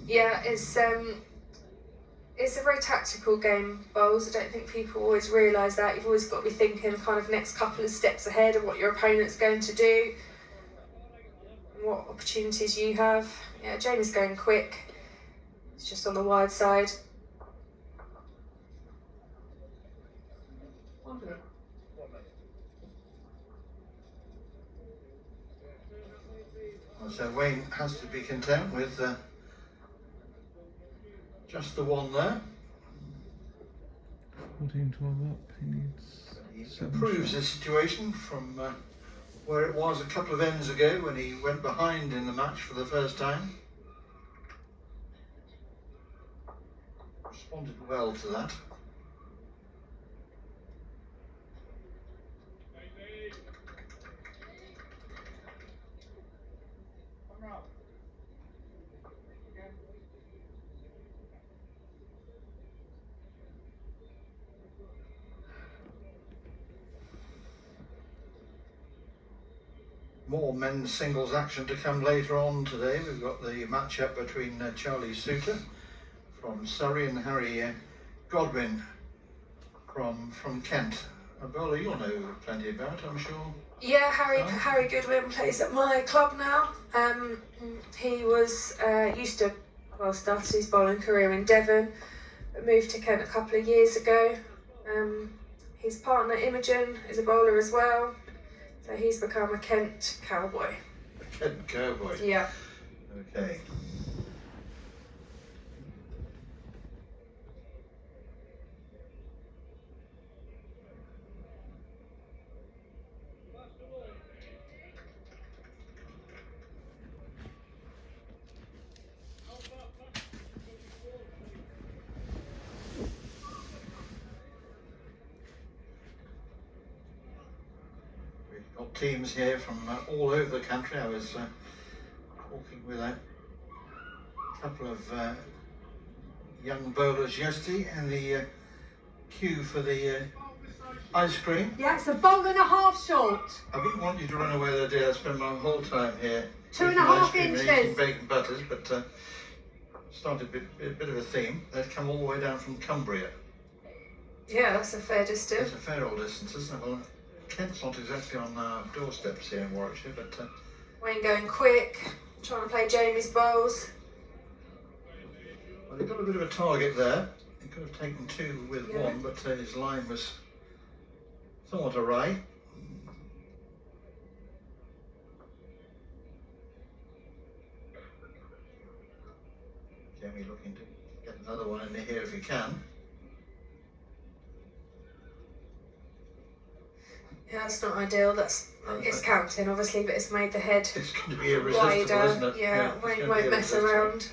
Yeah, it's a very tactical game, bowls. I don't think people always realise that. You've always got to be thinking kind of next couple of steps ahead of what your opponent's going to do, and what opportunities you have. Yeah, Jamie's going quick. It's just on the wide side. So Wayne has to be content with just the one there. 14-12 up. He needs. He 7 improves the shots. situation from where it was a couple of ends ago when he went behind in the match for the first time. Responded well to that. More men's singles action to come later on today. We've got the match-up between Charlie Suter from Surrey and Harry Godwin from Kent. A bowler you'll know plenty about, I'm sure. Yeah, Harry Goodwin plays at my club now. He was used to, well, started his bowling career in Devon, but moved to Kent a couple of years ago. His partner Imogen is a bowler as well, so he's become a Kent cowboy. Kent cowboy. Yeah. Okay. Got teams here from all over the country. I was talking with a couple of young bowlers yesterday in the queue for the ice cream. Yeah, it's a bowl and a half short. I wouldn't want you to run away there, dear. I spend my whole time here 2.5 eating ice cream and inches. eating bacon butters, but started a bit of a theme. They'd come all the way down from Cumbria. Yeah, that's a fair It's distance. a fair old distance, isn't it? Well, Kent's not exactly on our doorsteps here in Warwickshire, but Wayne going quick, trying to play Jamie's bowls. well, he got a bit of a target there. He could have taken 2 with Yeah. 1, but his line was somewhat awry. Jamie looking to get another one in here if he can. Yeah, that's not ideal. It's counting, obviously, but it's made the head It's going to be irresistible, isn't wider. it? Yeah, it's Wayne going to won't be mess irresistible. around.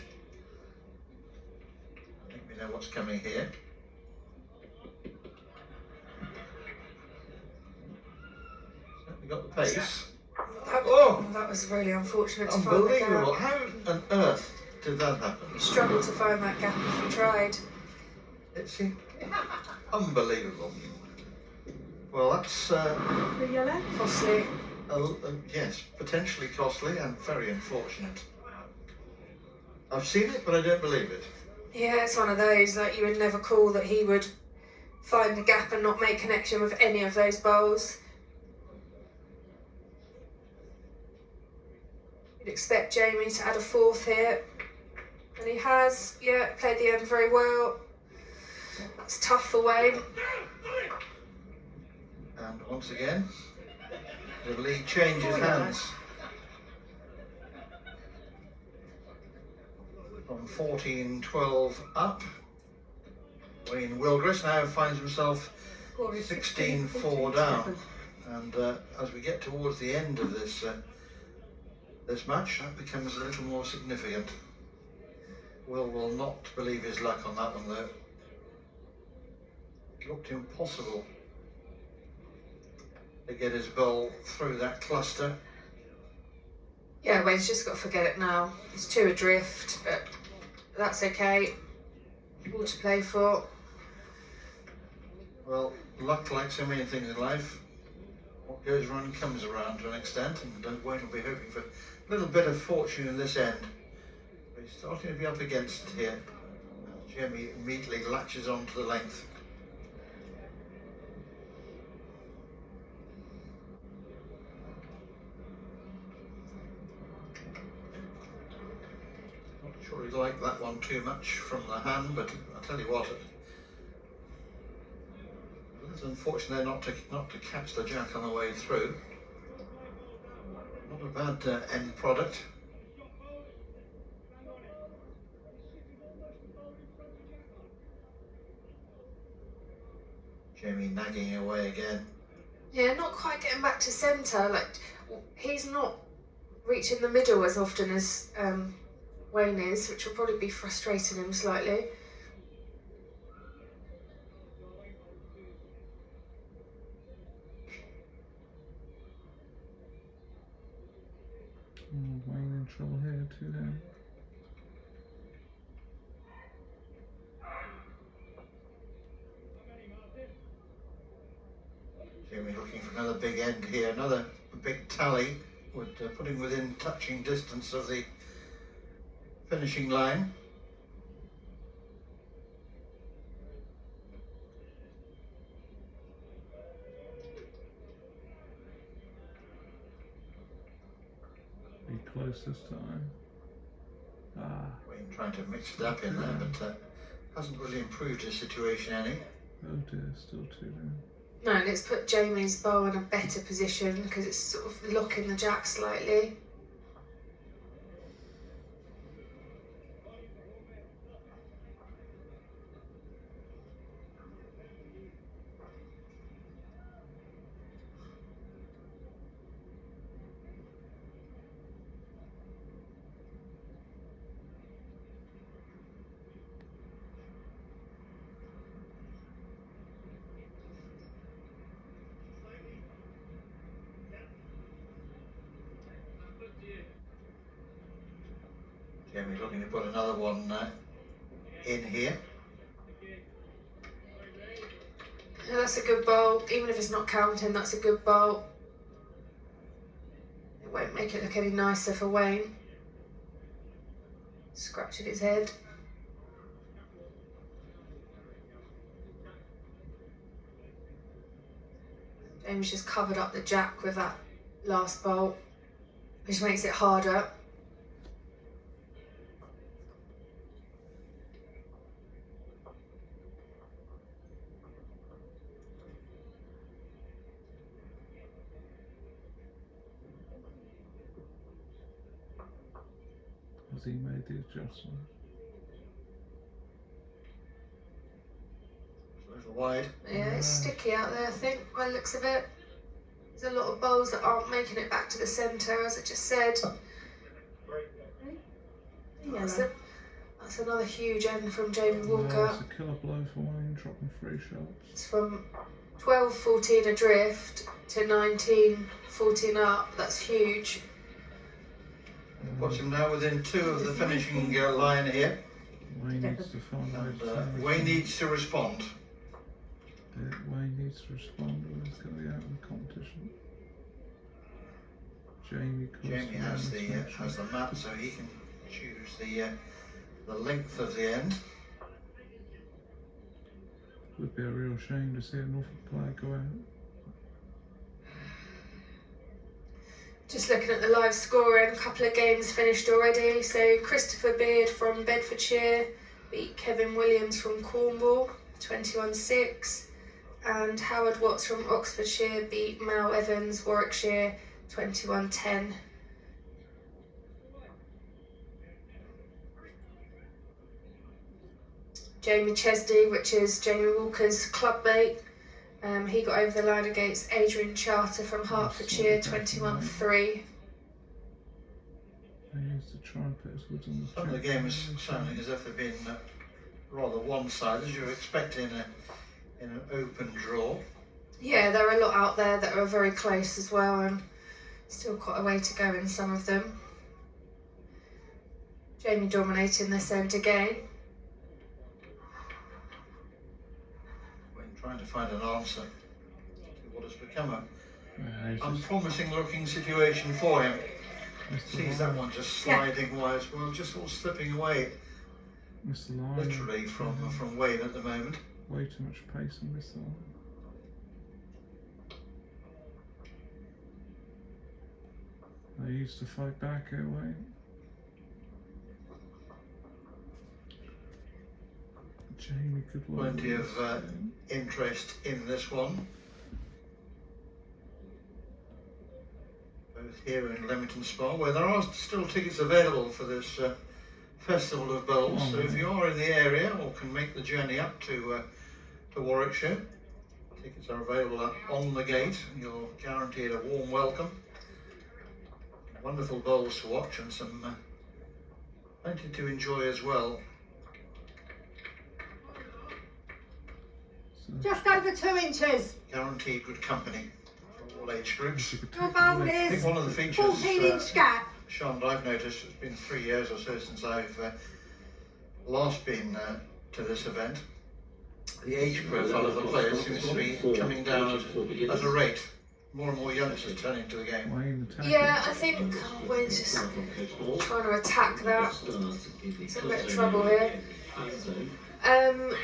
I think we know what's coming here. Certainly got the pace. That was really unfortunate to find the Unbelievable. gap. How on earth did that happen? You struggled to find that gap if you tried. It's unbelievable. Well, that's The yellow. Costly. yes, potentially costly and very unfortunate. I've seen it, but I don't believe it. Yeah, it's one of those, like, you would never call that he would find the gap and not make connection with any of those bowls. You'd expect Jamie to add a fourth here, and he has. Yeah, played the end very well. It's tough for Wayne. And once again, the lead changes hands. From 14-12 up, Wayne Willgress now finds himself 16-4 down. And as we get towards the end of this this match, that becomes a little more significant. Will not believe his luck on that one though. It looked impossible to get his bowl through that cluster. Yeah, Wayne's just got to forget it now. He's too adrift, but that's okay. All to play for. Well, luck, like so many things in life, what goes around comes around to an extent, and Wayne will be hoping for a little bit of fortune in this end. But he's starting to be up against it here. Jamie immediately latches on to the length. Not sure he liked that one too much from the hand, but I'll tell you what, it's unfortunate not to catch the jack on the way through. Not a bad end product. Jamie nagging away again. Yeah, not quite getting back to centre. Like, he's not reaching the middle as often as Wayne is, which will probably be frustrating him slightly. Wayne in trouble here too now. Jamie looking for another big end here, another big tally, would put him within touching distance of the finishing line. Be close this time. Wayne trying to mix it up in there, but hasn't really improved his situation any. Oh dear, still two down. No, and it's put Jamie's bow in a better position because it's sort of locking the jack slightly. Jamie looking to put another one in here. Yeah, that's a good bowl. Even if it's not counting, that's a good bowl. It won't make it look any nicer for Wayne. Scratching his head. Jamie's just covered up the jack with that last bowl, which makes it harder. Has he made the adjustment? It's a little wide. Yeah, it's sticky out there, I think, by the looks of it. There's a lot of bowls that aren't making it back to the centre, as I just said. That's another huge end from Jamie Walker. It's a killer blow for Wayne, dropping 3 shots. It's from 12-14 adrift to 19-14 up. That's huge. Puts him now within 2 of the finishing line here. Wayne needs to find And Wayne needs to respond. Yeah, Wayne needs to respond or he's going to be out of the competition. Jamie has the map, so he can choose the length of the end. Would be a real shame to see an Norfolk player go out. Just looking at the live scoring, a couple of games finished already. So Christopher Beard from Bedfordshire beat Kevin Williams from Cornwall 21-6, and Howard Watts from Oxfordshire beat Mal Evans, Warwickshire 21-10. Jamie Chesney, which is Jamie Walker's club mate, he got over the line against Adrian Charter from Hertfordshire 21-3. They used to try and put his woods on the Some of the game is sounding as if they've been rather one-sided, as you would expect in an open draw. Yeah, there are a lot out there that are very close as well, and still quite a way to go in some of them. Jamie dominating this end again. Trying to find an answer to what has become a Yeah, unpromising looking situation for him. Mr. Sees that one just sliding wide, well, just all slipping away, Mr. Lyon, literally from Wayne at the moment. way too much pace on Mr. Lyon. They used to fight back away. Jamie could work. Plenty of interest in this one, both here in Leamington Spa, where there are still tickets available for this Festival of Bowls. So if you are in the area or can make the journey up to Warwickshire, tickets are available on the gate. You're guaranteed a warm welcome, wonderful bowls to watch, and some plenty to enjoy as well. Just over 2 inches. Guaranteed good company for all age groups. Your bowl I is think one of the features, 14-inch gap. Sean, I've noticed, it's been 3 years or so since I've last been to this event. The age profile of the players seems to be coming down at a rate. More and more youngsters turning to the game. Yeah, I think we're just trying to attack that. It's a bit of trouble here.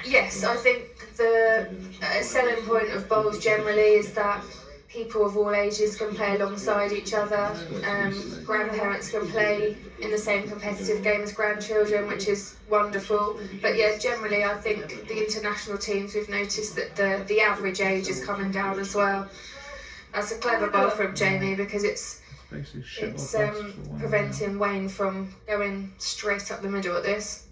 Yes, I think the selling point of bowls generally is that people of all ages can play alongside each other. Grandparents can play in the same competitive game as grandchildren, which is wonderful. But yeah, generally I think the international teams, we've noticed that the average age is coming down as well. That's a clever bowl from Jamie, because it's preventing Wayne from going straight up the middle at this.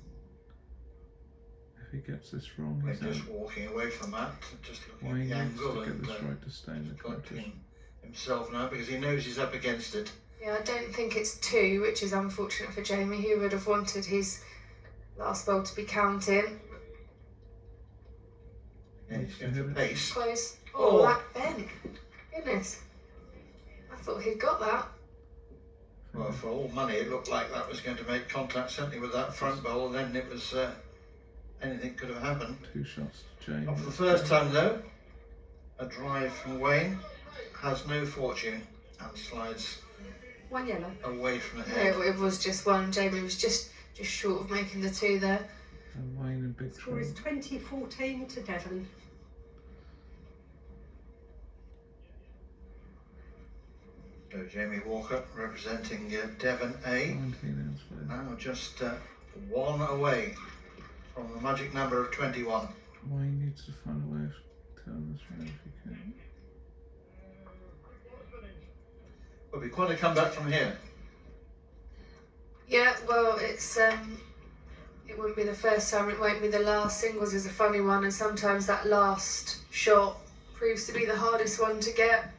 If he gets this wrong, We're he's just out. walking away from that, just looking Wayne at the needs to angle, get and this right to stay in the correcting competition. himself now because he knows he's up against it. Yeah, I don't think it's 2, which is unfortunate for Jamie, who would have wanted his last bowl to be counting. Again, he's going for pace. Close. Oh. Oh, that bent. Goodness. I thought he'd got that. Well, for all money, it looked like that was going to make contact, certainly with that front bowl, and then it was anything could have happened. 2 shots to Jamie. Not for the first time though. A drive from Wayne has no fortune and slides 1 yellow. away from the Yeah, head. it was just 1. Jamie was just short of making the 2 there. And Wayne in big Score trouble. is 2014 to Devon. So Jamie Walker representing Devon A. 19 ounce play. Now just 1 away from the magic number of 21. Wayne needs to find a way of turning this round if he can. Will be quite a comeback from here. Yeah, well, it wouldn't be the first time, it won't be the last. Singles is a funny one, and sometimes that last shot proves to be the hardest one to get.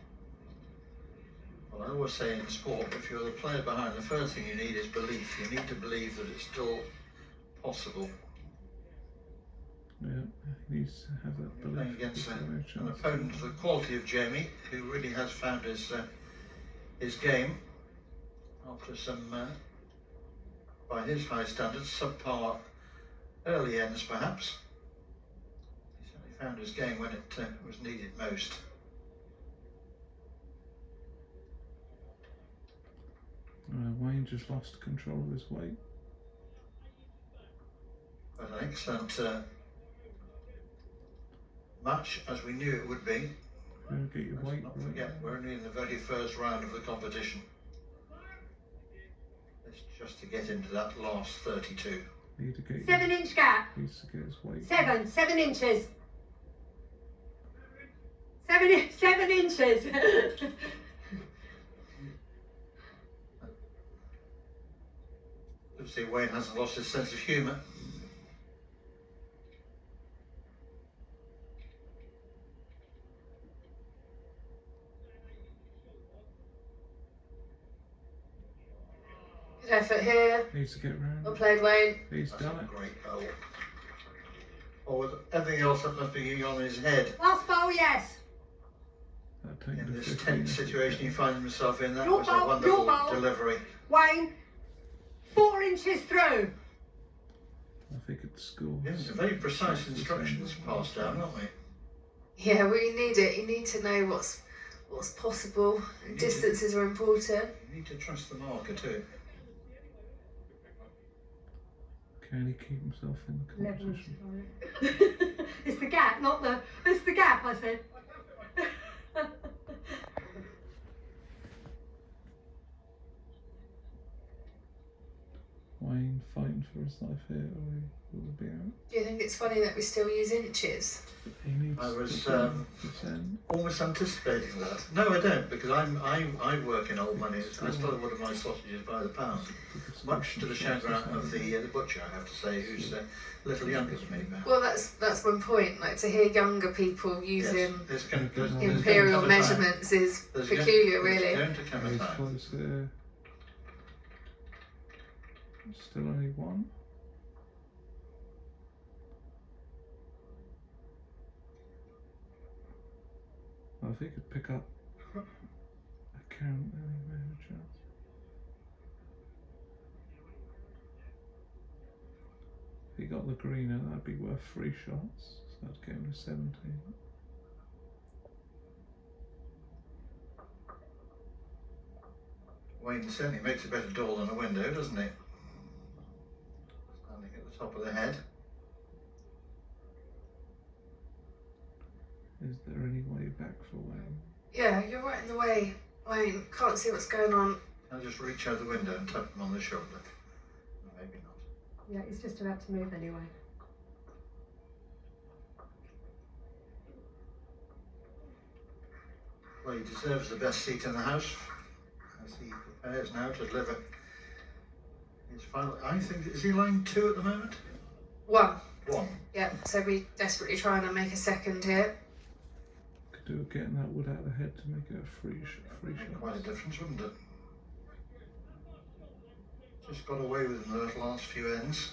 Well, I always say in sport, if you're the player behind, the first thing you need is belief. You need to believe that it's still possible. Yeah, he needs to have that You're playing belief. against There's no an chance. opponent of the quality of Jamie, who really has found his game after some, by his high standards, subpar early ends perhaps. He certainly found his game when it was needed most. Wayne just lost control of his weight. But an excellent match as we knew it would be. Get your weight Let's not right. forget, we're only in the very first round of the competition. It's just to get into that last 32. Need to get 7-inch gap. Needs to get his weight. 7 inches. 7 inches. Good to see Wayne hasn't lost his sense of humour. Good effort here. Needs to get round. Well played, Wayne. He's That's done a it. great goal. Oh, with everything else that must be on his head. Last bowl, yes. That taken In to this 15. tense situation he finds himself in, that Your was ball, a wonderful your ball. delivery. Wayne, 4 inches through. I think it's school. Yes, very precise instructions passed down, aren't we? Yeah, well, you need it. You need to know what's possible. You need Distances are important. You need to trust the marker too. Can he keep himself in the competition? It's the gap, not the. It's the gap, I said. Wayne fighting for his life here, or he will be out. Do you think it's funny that we still use inches? He needs I was to 10. almost anticipating that. No, I don't, because I work in old money. I still order my sausages by the pound, much to the chagrin of the butcher, I have to say, who's a little younger than me. Well, that's one point. Like, to hear younger people using There's imperial measurements is peculiar, really. There's going to come a He's time. close there. Still only one. Well, if he could pick up a count, then he may have a chance. If he got the greener, that'd be worth 3 shots. So that'd get him to 17. Wayne certainly makes a better door than a window, doesn't he? Standing at the top of the head. Is there any way back for Wayne? Yeah, you're right in the way. Wayne, can't see what's going on. I'll just reach out the window and tap him on the shoulder. Maybe not. Yeah, he's just about to move anyway. Well, he deserves the best seat in the house as he prepares now to deliver his final. I think, is he line 2 at the moment? 1. 1. Yeah, so we're desperately trying to make a second here. Could do with getting that wood out of the head to make it a free shot. Quite a difference, wouldn't it? Just got away with him those last few ends.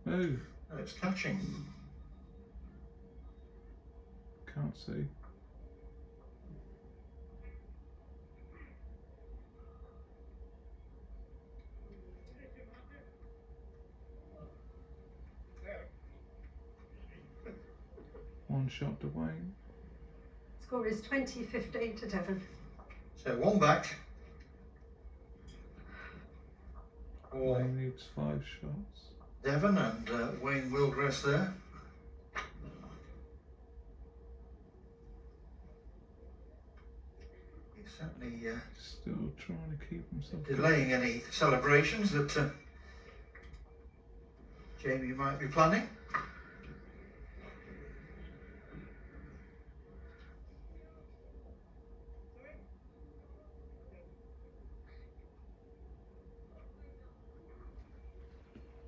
Move. Oh, it's catching. Can't see. One shot to Wayne. Score is 20-15 to Devon. So 1 back. For Wayne needs 5 shots. Devon and Wayne Willgress there. He's certainly Still trying to keep himself. delaying any celebrations that Jamie might be planning.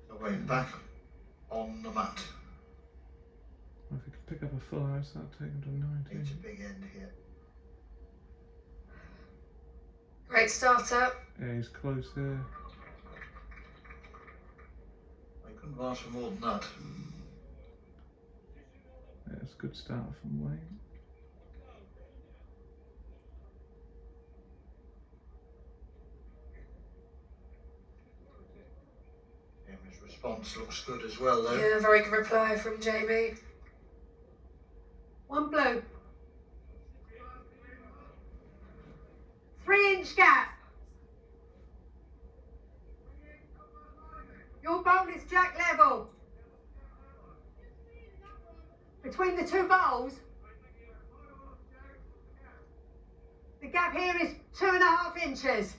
So Wayne back on the mat. If he could pick up a full house, that'd take him to It's a 19. big end here. Great starter. Yeah, he's close there. They couldn't last for more than that. Yeah, it's a good start from Wayne. Jamie's response looks good as well though. Yeah, very good reply from Jamie. 1 blue. 3-inch gap. Your bowl is jack level. Between the two bowls, the gap here is 2.5 inches.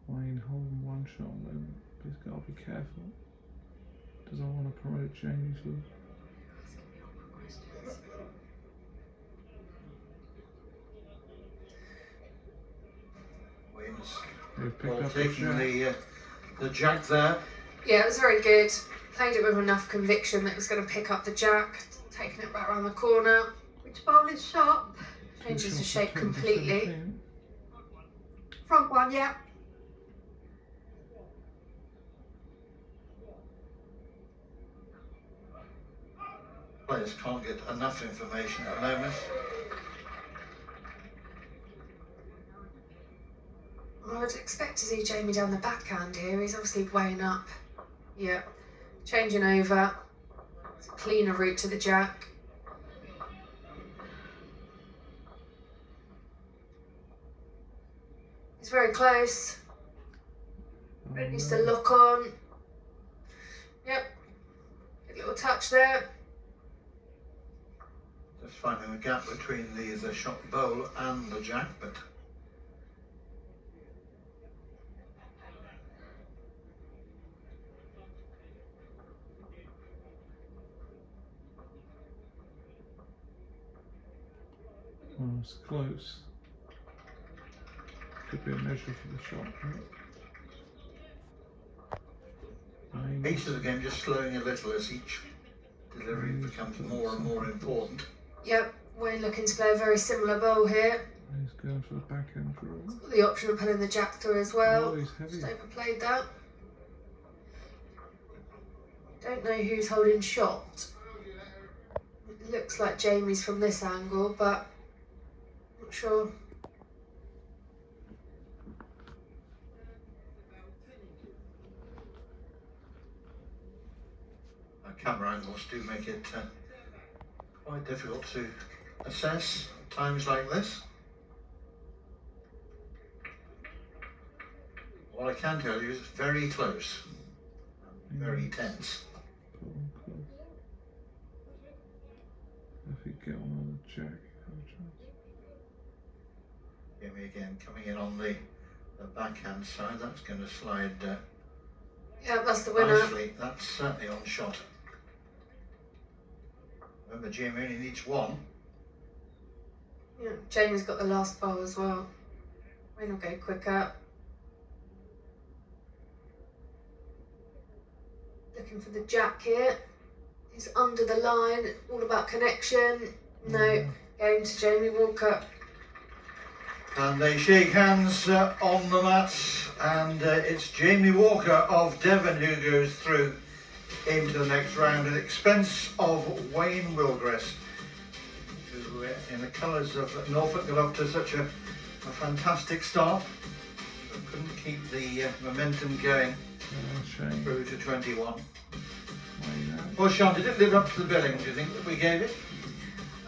Wayne holding one shot at the moment, but he's got to be careful. Doesn't want to promote Jamie's lead. Well, taking the jack there. Yeah, it was very good. Played it with enough conviction that it was going to pick up the jack, taking it back around the corner. Which bowl is shot? Changes the shape completely. Front one, yeah. Players can't get enough information at the moment. I would expect to see Jamie down the backhand here. He's obviously weighing up. Yeah. Changing over. It's a cleaner route to the jack. He's very close. Needs to lock on. Yep. Good little touch there. Just finding the gap between the shot bowl and the jack, but well, it's close. Could be a measure for the shot. Right? each of the game just slowing a little as each delivery becomes more and more important. Yep. We're looking to play a very similar bowl here. He's going for the backhand draw. Got the option of pulling the jack through as well. Oh, he's heavy. Just overplayed that. Don't know who's holding shot. It looks like Jamie's from this angle, but not sure. Camera angles do make it quite difficult to assess at times like this. What I can tell you is it's very close, and very tense. If you get one on the jack, have a chance. Jamie again coming in on the backhand side. That's going to slide Yeah, that's the winner. nicely. That's certainly on shot. Remember, Jamie only needs one. Yeah, Jamie's got the last bowl as well. Wayne will go quicker. Looking for the jack here. He's under the line. All about connection. No, going to Jamie Walker. And they shake hands on the mat, and it's Jamie Walker of Devon who goes through into the next round at the expense of Wayne Willgress, who in the colours of Norfolk got off to such a fantastic start, but couldn't keep the momentum going through to 21. Well, Sean, did it live up to the billing, do you think, that we gave it?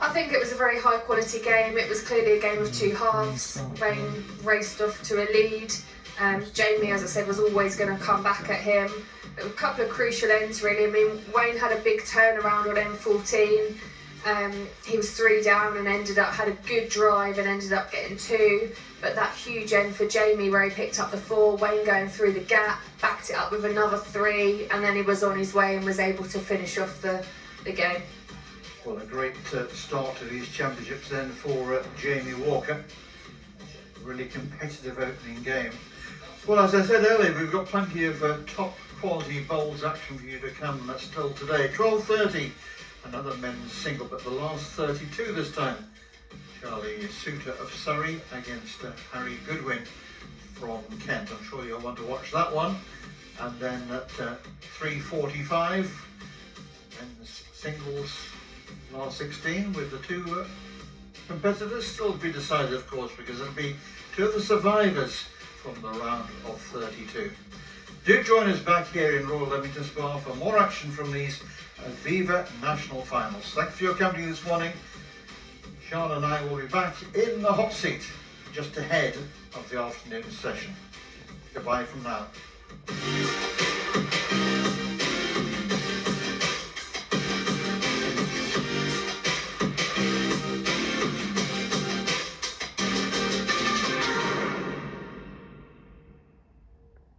I think it was a very high quality game. It was clearly a game of two halves. Wayne raced off to a lead. Jamie, as I said, was always going to come back at him. There were a couple of crucial ends, really. I mean, Wayne had a big turnaround on M14. He was 3 down and had a good drive and ended up getting 2. But that huge end for Jamie where he picked up the 4, Wayne going through the gap, backed it up with another 3, and then he was on his way and was able to finish off the game. Well, a great start to these championships then for Jamie Walker. Really competitive opening game. Well, as I said earlier, we've got plenty of top quality bowls action for you to come still today. 12:30, another men's single, but the last 32 this time. Charlie Suter of Surrey against Harry Goodwin from Kent. I'm sure you'll want to watch that one. And then at 3:45, men's singles last 16 with the 2 competitors still to be decided, of course, because it'll be 2 of the survivors from the round of 32. Do join us back here in Royal Leamington Spa for more action from these Viva National Finals. Thanks for your company this morning. Sean and I will be back in the hot seat just ahead of the afternoon session. Goodbye from now.